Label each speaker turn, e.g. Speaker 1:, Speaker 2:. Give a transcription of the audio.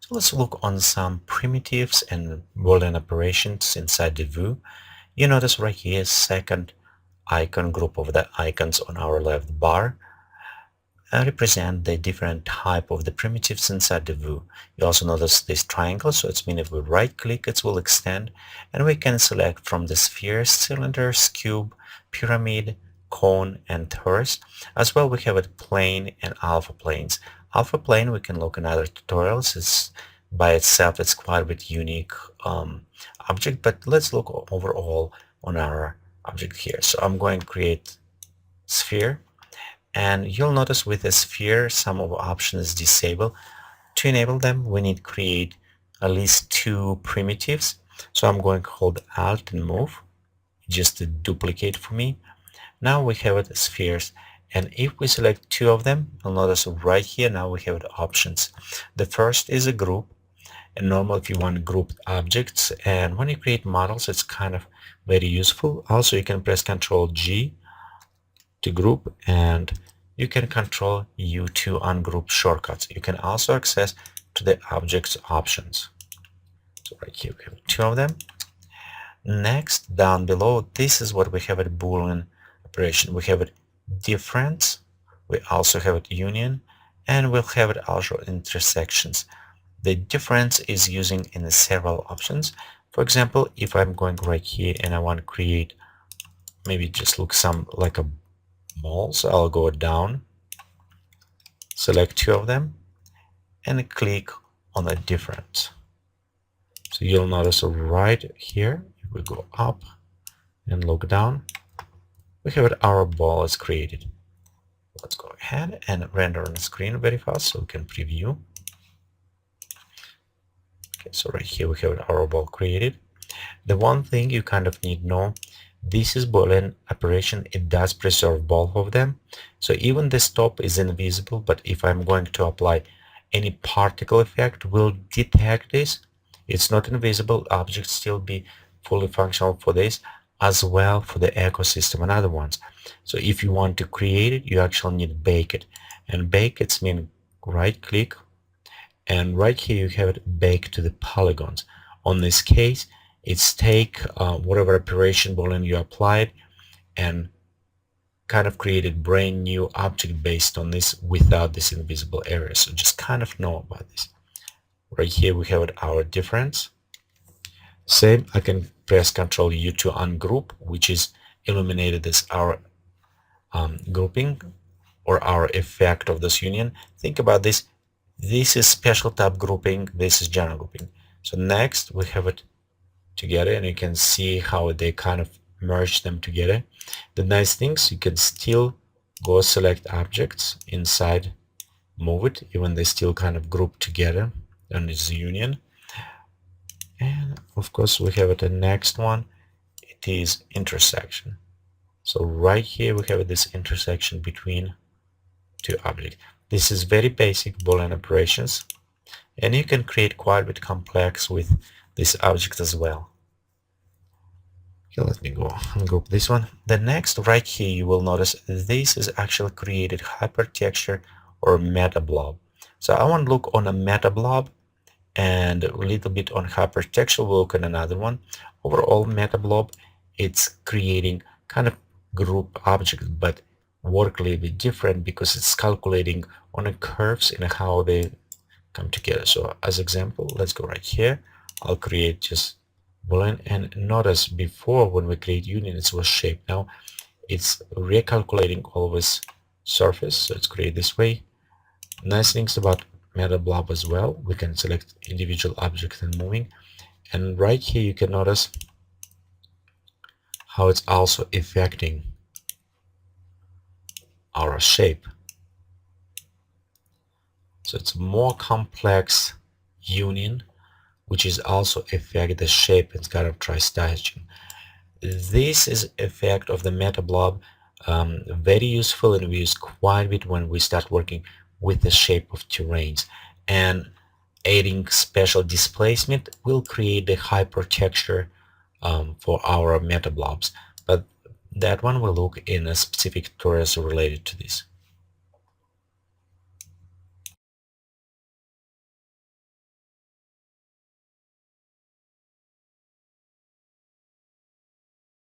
Speaker 1: So let's look on some primitives and Boolean operations inside the view. You notice right here, second icon group of the icons on our left bar represent the different type of the primitives inside the view. You also notice this triangle, so it's mean if we right click it will extend, and we can select from the spheres, cylinders, cube, pyramid, cone, and torus. As well, we have a plane and alpha planes. Alpha plane we can look in other tutorials. It's by itself it's quite a bit unique object, but let's look overall on our object here. So I'm going to create sphere, and you'll notice with a sphere some of the options disable. To enable them we need to create at least two primitives. So I'm going to hold Alt and move just to duplicate for me. Now we have it spheres, and if we select two of them, you'll notice right here now we have the options. The first is a group, and normal if you want grouped objects, and when you create models it's kind of very useful. Also you can press Ctrl G to group, and you can Control U to ungroup shortcuts. You can also access to the objects options. So right here we have two of them. Next, down below, this is what we have at Boolean operation. We have it difference, we also have it union, and we'll have it also intersections. The difference is using in the several options. For example, if I'm going right here and I want to create, maybe just look some like a mall, so I'll go down, select two of them, and click on the difference. So you'll notice right here, if we go up and look down, we have our ball is created. Let's go ahead and render on the screen very fast so we can preview. Okay, so right here we have our ball created. The one thing you kind of need to know, this is Boolean operation, it does preserve both of them. So even the stop is invisible, but if I'm going to apply any particle effect, will detect this. It's not invisible, objects still be fully functional for this, as well for the ecosystem and other ones. So if you want to create it, you actually need to bake it. And bake it's mean right click, and right here you have it bake to the polygons. On this case, it's take whatever operation Boolean you applied and kind of created brand new object based on this without this invisible area. So just kind of know about this. Right here we have our difference. Same, I can press Ctrl U to ungroup, which is illuminated as our grouping or our effect of this union. Think about this. This is special tab grouping, this is general grouping. So next we have it together, and you can see how they kind of merge them together. The nice things, you can still go select objects inside, move it, even they still kind of group together, and it's a union. And of course we have it the next one, it is intersection. So right here we have this intersection between two objects. This is very basic Boolean operations, and you can create quite a bit complex with this object as well. Okay, let me go ungroup this one. The next right here you will notice this is actually created hypertexture or meta blob. So I want to look on a meta blob and a little bit on hypertexture. We'll look at another one. Overall meta blob, it's creating kind of group objects, but work a little bit different because it's calculating on the curves and how they come together. So as example, let's go right here. I'll create just Boolean, and notice before when we create union it was shape. Now it's recalculating always surface, so it's created this way. Nice things about meta blob as well, we can select individual objects and moving, and right here you can notice how it's also affecting our shape. So it's more complex union, which is also affect the shape and kind of tri-stitching. This is effect of the meta blob, very useful, and we use quite a bit when we start working with the shape of terrains. And adding special displacement will create the hypertexture for our meta blobs. But that one will look in a specific tutorial related to this.